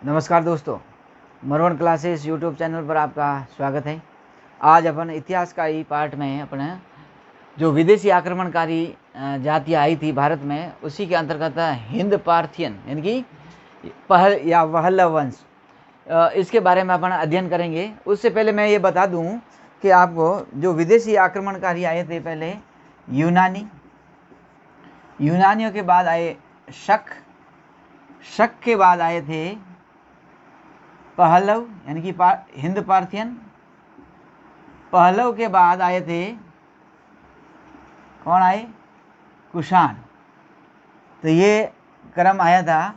नमस्कार दोस्तों, मरवन classes YouTube channel पर आपका स्वागत है। आज अपन इतिहास का ही पार्ट में अपने जो विदेशी आक्रमणकारी जातियाँ आई थी भारत में, उसी के अंतर्गत हिंद पार्थियन यानी कि पहल या वहल्लव वंश, इसके बारे में अपन अध्ययन करेंगे। उससे पहले मैं ये बता दूं कि आपको जो विदेशी आक्रमणकारी आए थे, पहले यूनानियों के बाद आए शक के बाद आए थे पहलव यानी कि हिंद पार्थियन। पहलव के बाद आए थे कौन आए? कुषाण। तो ये क्रम आया था।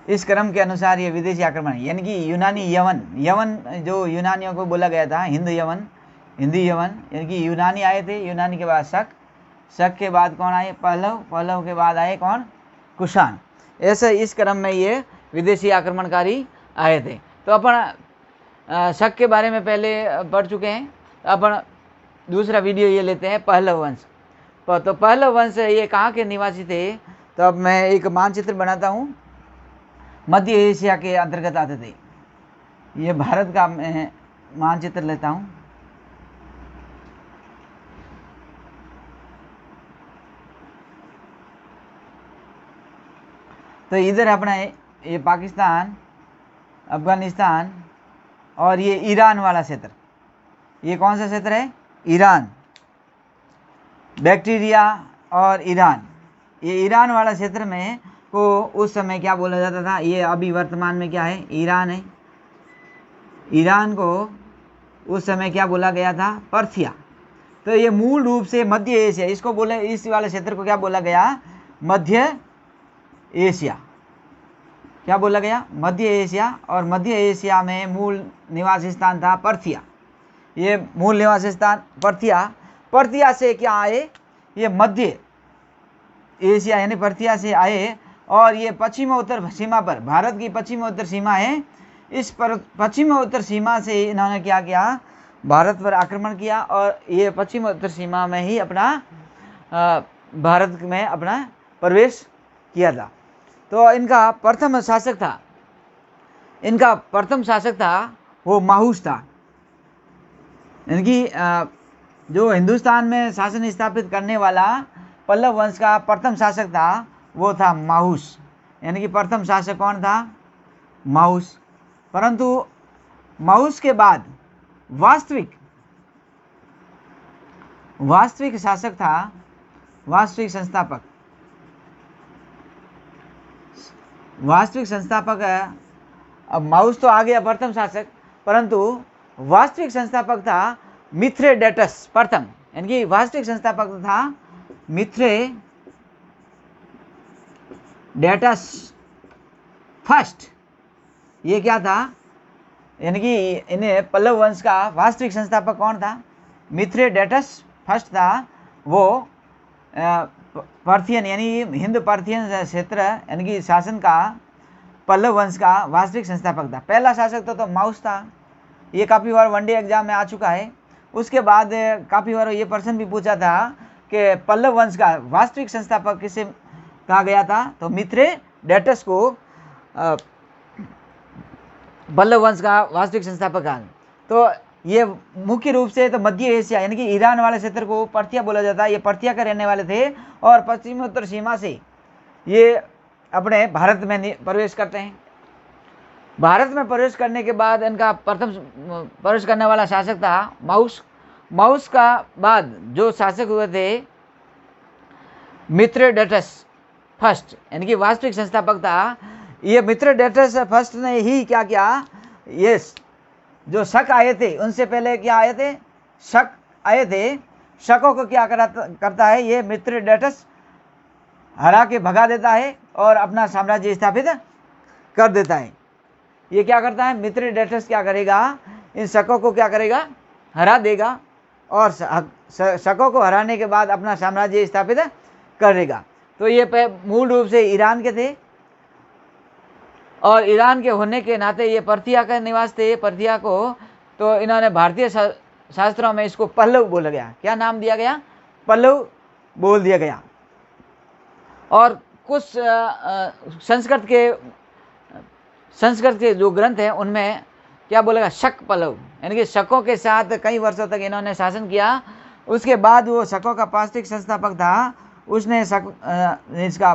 इस क्रम के अनुसार ये विदेशी आक्रमण यानी कि यूनानी यवन जो यूनानियों को बोला गया था, हिंदी यवन यानी कि यूनानी आए थे। यूनानी के बाद शक के बाद कौन आए? पहलव के बाद आए कौन? कुषाण। ऐसे इस क्रम में ये विदेशी आक्रमणकारी आए थे। तो अपन शक के बारे में पहले पढ़ चुके हैं। अपन दूसरा वीडियो ये लेते हैं, पहलव वंश। तो पहलव वंश ये कहाँ के निवासी थे? तो अब मैं एक मानचित्र बनाता हूँ। मध्य एशिया के अंतर्गत आते थे। ये भारत का मैं मानचित्र लेता हूँ। तो इधर अपना ये पाकिस्तान, अफगानिस्तान और ये ईरान वाला क्षेत्र। ये कौन सा क्षेत्र है? ईरान, बैक्टीरिया और ईरान। ये ईरान वाला क्षेत्र में को उस समय क्या बोला जाता था? ये अभी वर्तमान में क्या है? ईरान है। ईरान को उस समय क्या बोला गया था? पर्थिया। तो ये मूल रूप से मध्य एशिया, इसको बोले, इस वाले क्षेत्र को क्या बोला गया? मध्य एशिया। क्या बोला गया? मध्य एशिया। और मध्य एशिया में मूल निवासी स्थान था पर्थिया। ये मूल निवासी स्थान पर्थिया से क्या आए? ये मध्य एशिया यानी पर्थिया से आए। और ये पश्चिम उत्तर सीमा पर, भारत की पश्चिम उत्तर सीमा है, इस पर पश्चिम उत्तर सीमा से इन्होंने क्या किया? भारत पर आक्रमण किया। और ये पश्चिम उत्तर सीमा में ही अपना भारत में अपना प्रवेश किया था। तो इनका प्रथम शासक था वो माहुस था। यानी कि जो हिंदुस्तान में शासन स्थापित करने वाला पल्लव वंश का प्रथम शासक था वो था माहुस। यानी कि प्रथम शासक कौन था? माहुस। परंतु माहुस के बाद वास्तविक शासक था, वास्तविक संस्थापक। अब माउस तो आ गया प्रथम शासक, परंतु वास्तविक संस्थापक था मिथ्रेडेटस प्रथम। यानी कि वास्तविक संस्थापक था मिथ्रेडेटस फर्स्ट। ये क्या था? यानी कि इन्हें पल्लव वंश का वास्तविक संस्थापक कौन था? मिथ्रेडेटस फर्स्ट था। वो पार्थियन यानी हिंद पार्थियन क्षेत्र यानी कि शासन का पल्लव वंश का वास्तविक संस्थापक था। पहला शासक तो माउस था। ये काफ़ी बार वनडे एग्जाम में आ चुका है। उसके बाद काफ़ी बार ये प्रश्न भी पूछा था कि पल्लव वंश का वास्तविक संस्थापक किसे कहा गया था? तो मिथ्रेडेटस को पल्लव वंश का वास्तविक संस्थापक कहा। तो ये मुख्य रूप से तो मध्य एशिया यानी कि ईरान वाले क्षेत्र को पर्थिया बोला जाता है। ये पर्थिया के रहने वाले थे और पश्चिमोत्तर सीमा से ये अपने भारत में प्रवेश करते हैं। भारत में प्रवेश करने के बाद इनका प्रथम प्रवेश करने वाला शासक था माउस का बाद जो शासक हुए थे मिथ्रेडेटस फर्स्ट यानी कि वास्तविक संस्थापक था। ये मिथ्रेडेटस फर्स्ट ने ही क्या किया? ये जो शक आए थे उनसे पहले क्या आए थे? शक आए थे। शकों को क्या करता है? ये मिथ्रेडेटस हरा के भगा देता है और अपना साम्राज्य स्थापित कर देता है। ये क्या करता है? मिथ्रेडेटस क्या करेगा? इन शकों को क्या करेगा? हरा देगा और शकों को हराने के बाद अपना साम्राज्य स्थापित करेगा। तो ये मूल रूप से ईरान के थे और ईरान के होने के नाते ये पर्थिया का निवास थे। पर्थिया को तो इन्होंने भारतीय शास्त्रों में इसको पल्लव बोला गया। क्या नाम दिया गया? पल्लव बोल दिया गया। और कुछ संस्कृत के संस्कृत के जो ग्रंथ हैं उनमें क्या बोलेगा, शक पल्लव, यानी कि शकों के साथ कई वर्षों तक इन्होंने शासन किया। उसके बाद वो शकों का वास्तविक संस्थापक था, उसने इसका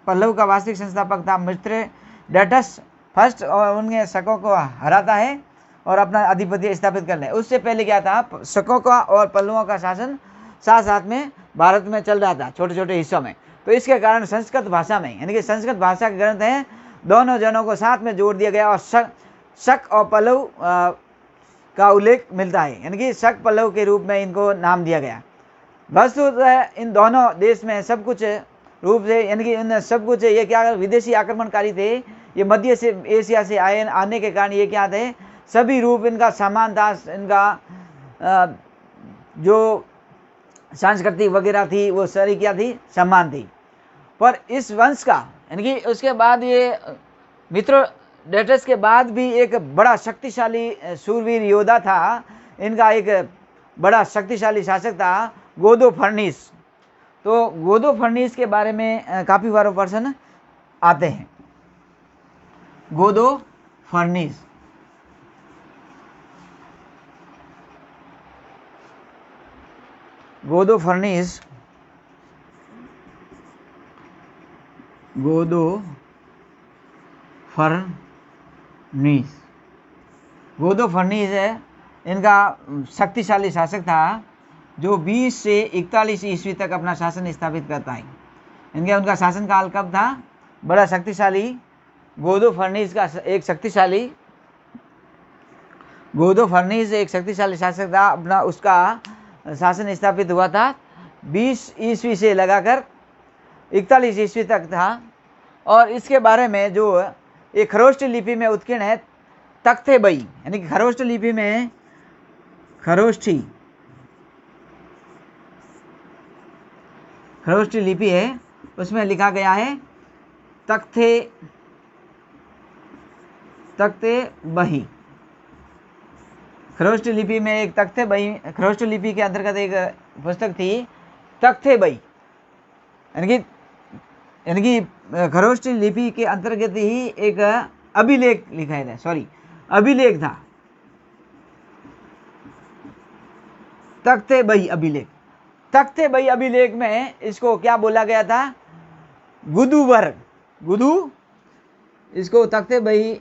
पल्लव का वास्तविक संस्थापक था मिथ्रेडाटस फर्स्ट, और उनके शकों को हराता है और अपना आधिपत्य स्थापित कर ले। उससे पहले क्या था, शकों का और पल्लवों का शासन साथ साथ में भारत में चल रहा था, छोटे छोटे हिस्सों में। तो इसके कारण संस्कृत भाषा में, यानी कि संस्कृत भाषा के ग्रंथ हैं, दोनों जनों को साथ में जोड़ दिया गया और शक और पल्लव का उल्लेख मिलता है, यानी कि शक पल्लव के रूप में इनको नाम दिया गया। वस्तुतः इन दोनों देश में सब कुछ रूप से, यानी कि इन सब कुछ ये क्या विदेशी आक्रमणकारी थे, ये मध्य से एशिया से आने के कारण ये क्या थे, सभी रूप इनका समान था, इनका जो संस्कृति वगैरह थी वो सारी क्या थी, समान थी। पर इस वंश का, यानी कि उसके बाद ये मिथ्रेडाटस के बाद भी एक बड़ा शक्तिशाली शूरवीर योद्धा था, इनका एक बड़ा शक्तिशाली शासक था गोदोफर्निस। तो गोदोफर्निस के बारे में काफ़ी बार प्रश्न आते हैं। गोदोफर्निस, गोदोफर्निस, गोदोफर्निस है, इनका शक्तिशाली शासक था जो 20 से 41 ईस्वी तक अपना शासन स्थापित करता है। उनका शासन काल कब था, बड़ा शक्तिशाली गोदोफर्निस एक शक्तिशाली शासक था। अपना उसका शासन स्थापित हुआ था 20 ईस्वी से लगाकर 41 ईस्वी तक था। और इसके बारे में जो एक खरोष्ट लिपि में उत्कीर्ण है तख्ते बई, यानी कि खरोष्ट लिपि में खरोष्ट लिपि है, उसमें लिखा गया है तख्ते बही। खरोष्ट लिपि में एक तख्ते बही, खरोष्ट लिपि के अंतर्गत एक पुस्तक थी तख्ते बही, यानी कि खरोष्ट लिपि के अंतर्गत ही एक अभिलेख लिखा था, अभिलेख था, तख्ते बही अभिलेख। तख्ते बही अभिलेख में इसको क्या बोला गया था, गुदू, इसको तख्ते बही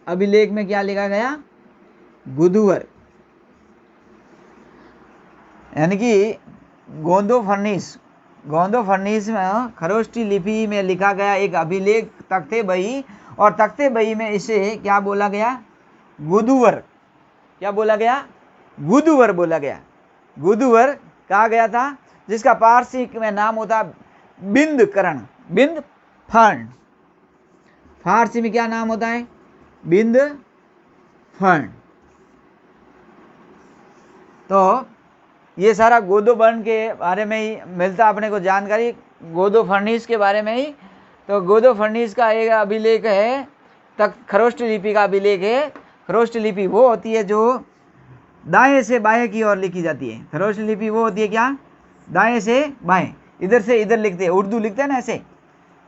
अभिलेख में क्या लिखा गया, गुदुवर, यानी कि गोदोफर्निस में खरोष्टी लिपि में लिखा गया एक अभिलेख तख्ते बही, और तख्ते बही में इसे क्या बोला गया, गुदुवर, क्या बोला गया, गुदुवर बोला गया। गुदुवर कहा गया था, जिसका पारसी में नाम होता बिंदकरण, बिंदफर्ण, फारसी में क्या नाम होता है, बिंदफर्ण। तो ये सारा गोदोवर्ण के बारे में ही मिलता अपने को जानकारी, गोदोफर्निस के बारे में ही। तो गोदोफर्निस का एक अभिलेख है, खरोष्ट लिपि का अभिलेख है। खरोष्ट लिपि वो होती है जो दाएं से बाएं की ओर लिखी जाती है। खरोष्ट लिपि वो होती है क्या, दाएं से बाएं, इधर से इधर लिखते हैं, उर्दू लिखते हैं ना,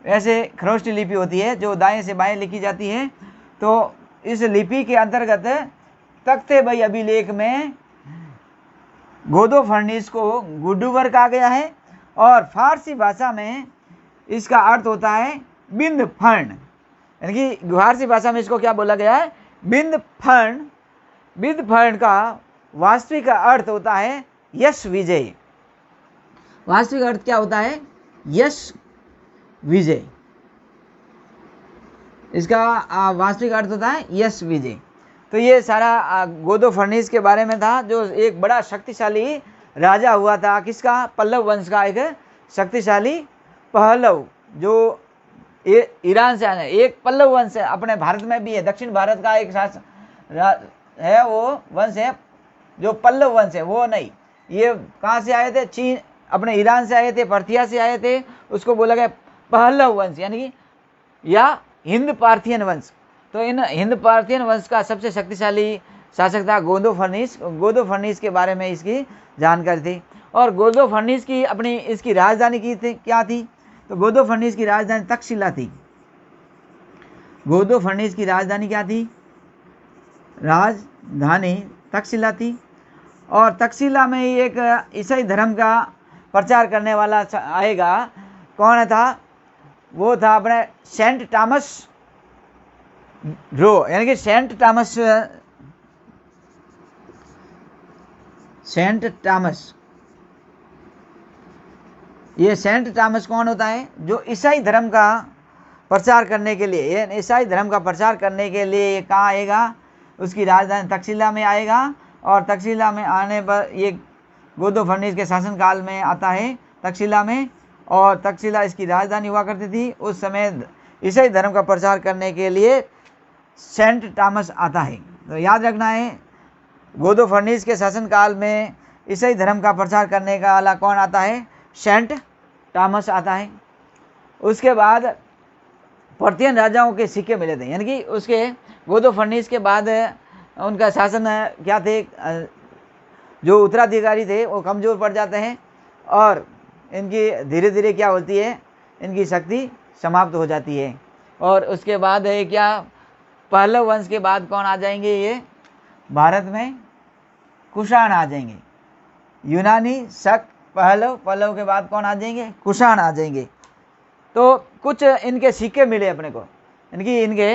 ऐसे खरोष्ट लिपि होती है जो दाएं से बाएं लिखी जाती है। तो इस लिपि के अंतर्गत तख्ते बही अभिलेख में गोदोफर्निस को गुडुवर कहा गया है, और फारसी भाषा में इसका अर्थ होता है बिंदफर्ण, यानी कि फारसी भाषा में इसको क्या बोला गया है, बिंदफर्ण। बिंदफर्ण का वास्तविक अर्थ होता है यश विजय। वास्तविक अर्थ क्या होता है, यश विजय। इसका वास्तविक अर्थ होता है यश विजय। तो ये सारा गोदोफर्निस के बारे में था, जो एक बड़ा शक्तिशाली राजा हुआ था, किसका, पल्लव वंश का एक शक्तिशाली पहलव, जो ईरान से आना। एक पल्लव वंश है, अपने भारत में भी है, दक्षिण भारत का एक है वो वंश है जो पल्लव वंश है, वो नहीं। ये कहाँ से आए थे, चीन, अपने ईरान से आए थे, पर्थिया से आए थे, उसको बोला गया पहलव वंश, यानी कि या हिंद पार्थियन वंश। तो इन हिंद पार्थियन वंश का सबसे शक्तिशाली शासक था गोदोफर्निस। गोदोफर्निस के बारे में इसकी जानकारी थी। और गोदोफर्निस की अपनी इसकी राजधानी क्या थी, तो गोदोफर्निस की राजधानी तक्षशिला थी। गोदो फर्निस की राजधानी क्या थी? राजधानी तक्षशिला थी। और तक्षशिला में ही एक ईसाई धर्म का प्रचार करने वाला आएगा। कौन था? वो था अपने सेंट थॉमस रो, यानी कि सेंट थॉमस। ये सेंट थॉमस कौन होता है? जो ईसाई धर्म का प्रचार करने के लिए, ईसाई धर्म का प्रचार करने के लिए कहाँ आएगा? उसकी राजधानी तक्षशिला में आएगा। और तक्षशिला में आने पर ये गोदो फर्निस के शासनकाल में आता है तक्षशिला में, और तक्षशिला इसकी राजधानी हुआ करती थी। उस समय ईसाई धर्म का प्रचार करने के लिए सेंट थॉमस आता है। तो याद रखना है, गोदो फर्निस के शासनकाल में ईसाई धर्म का प्रचार करने का वाला कौन आता है? सेंट थॉमस आता है। उसके बाद पर्थियन राजाओं के सिक्के मिले थे, यानी कि उसके गोदो फर्निस के बाद उनका शासन क्या थे? जो उत्तराधिकारी थे वो कमज़ोर पड़ जाते हैं और इनकी धीरे धीरे क्या होती है? इनकी शक्ति समाप्त हो जाती है। और उसके बाद है क्या? पहलव वंश के बाद कौन आ जाएंगे? ये भारत में कुषाण आ जाएंगे। यूनानी, शक, पहलव के बाद कौन आ जाएंगे? कुषाण आ जाएंगे। तो कुछ इनके सिक्के मिले अपने को, इनकी इनके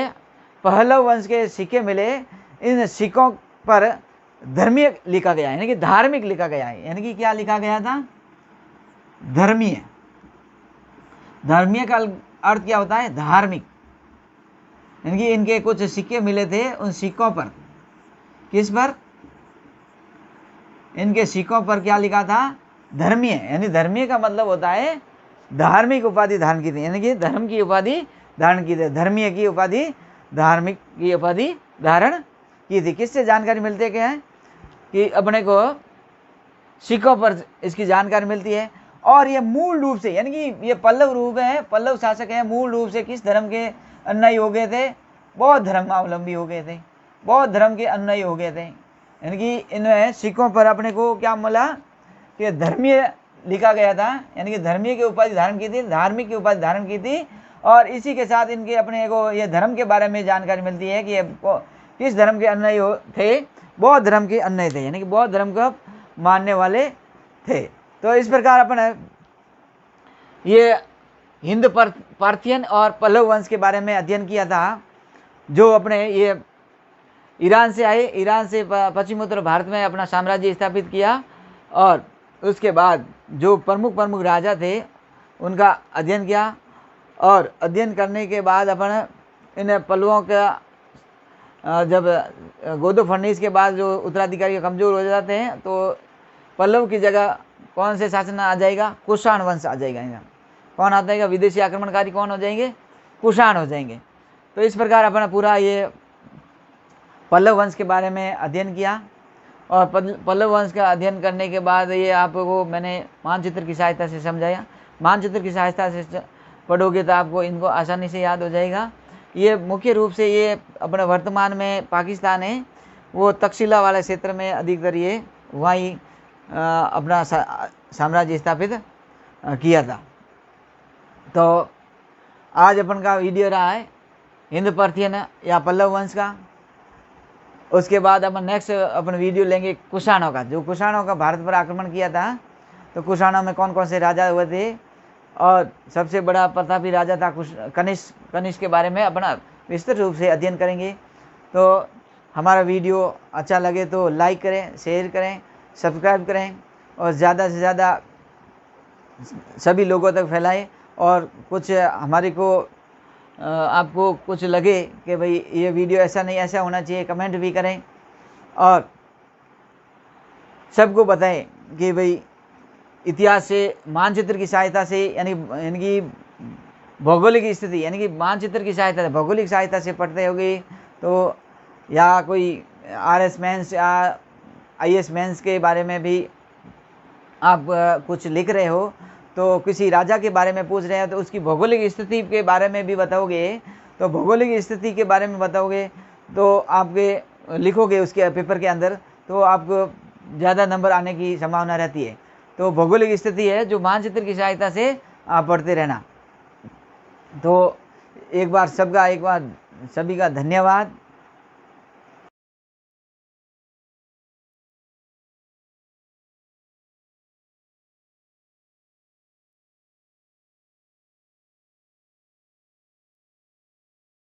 पहलव वंश के सिक्के मिले। इन सिक्कों पर धर्मीय लिखा गया है, यानी कि धार्मिक लिखा गया है। यानी कि क्या लिखा गया था? धर्मीय। धर्मीय का अर्थ क्या होता है? धार्मिक। यानी कि इनके कुछ सिक्के मिले थे, उन सिक्कों पर, किस पर? इनके सिक्कों पर क्या लिखा था? धर्मीय। यानी धर्मीय का मतलब होता है धार्मिक उपाधि धारण की थी, यानी कि धर्म की उपाधि धारण की थी। धर्मीय की उपाधि, धार्मिक की उपाधि धारण की थी। किससे जानकारी मिलती है? क्या है कि अपने को सिक्कों पर इसकी जानकारी मिलती है। और ये मूल रूप से, यानी कि ये पल्लव रूप है, पल्लव शासक है, मूल रूप से किस धर्म के अनुयायी हो गए थे? बौद्ध धर्मावलंबी हो गए थे, बौद्ध धर्म के अनुयायी हो गए थे। यानी कि इनमें सिक्कों पर अपने को क्या मिला? कि धर्मीय लिखा गया था, यानी कि धर्मीय की उपाधि धारण की थी, धार्मिक की उपाधि धारण की थी। और इसी के साथ इनके अपने को ये धर्म के बारे में जानकारी मिलती है कि ये किस धर्म के अनुयायी थे? बौद्ध धर्म के अनुयायी थे, यानी कि बौद्ध धर्म को मानने वाले थे। तो इस प्रकार अपन ये हिंद पार्थियन और पल्लव वंश के बारे में अध्ययन किया था, जो अपने ये ईरान से आए, ईरान से पश्चिम उत्तर भारत में अपना साम्राज्य स्थापित किया। और उसके बाद जो प्रमुख राजा थे उनका अध्ययन किया। और अध्ययन करने के बाद अपन इन पल्लवों का जब गोदो फर्निस के बाद जो उत्तराधिकारी कमज़ोर हो जाते हैं, तो पल्लव की जगह कौन से शासन आ जाएगा? कुषाण वंश आ जाएगा। यहाँ कौन आ जाएगा? विदेशी आक्रमणकारी कौन हो जाएंगे? कुषाण हो जाएंगे। तो इस प्रकार अपना पूरा ये पल्लव वंश के बारे में अध्ययन किया। और पल्लव वंश का अध्ययन करने के बाद ये आपको मैंने मानचित्र की सहायता से समझाया। मानचित्र की सहायता से पढ़ोगे तो आपको इनको आसानी से याद हो जाएगा। ये मुख्य रूप से ये अपने वर्तमान में पाकिस्तान है, वो तक्षशिला वाले क्षेत्र में अधिकतर ये वहीं अपना साम्राज्य स्थापित किया था। तो आज अपन का वीडियो रहा है हिंद पार्थियन या पल्लव वंश का। उसके बाद अपन नेक्स्ट अपन वीडियो लेंगे कुषाणों का, जो कुषाणों का भारत पर आक्रमण किया था। तो कुषाणों में कौन कौन से राजा हुए थे, और सबसे बड़ा प्रतापी राजा था कनिष्क के बारे में अपना विस्तृत रूप से अध्ययन करेंगे। तो हमारा वीडियो अच्छा लगे तो लाइक करें, शेयर करें, सब्सक्राइब करें और ज़्यादा से ज़्यादा सभी लोगों तक फैलाएं। और कुछ हमारे को आपको कुछ लगे कि भाई ये वीडियो ऐसा नहीं ऐसा होना चाहिए, कमेंट भी करें और सबको बताएं कि भाई इतिहास से, मानचित्र की सहायता से, यानी कि भौगोलिक स्थिति, यानी कि मानचित्र की सहायता से, भौगोलिक सहायता से पढ़ते होगे तो, या कोई RS मेंस या IS मेंस के बारे में भी आप कुछ लिख रहे हो, तो किसी राजा के बारे में पूछ रहे हो तो उसकी भौगोलिक स्थिति के बारे में भी बताओगे, तो भौगोलिक स्थिति के बारे में बताओगे तो आपके लिखोगे उसके पेपर के अंदर, तो आपको ज़्यादा नंबर आने की संभावना रहती है। तो भौगोलिक स्थिति है जो मानचित्र की सहायता से आप पढ़ते रहना। तो एक बार सभी का धन्यवाद।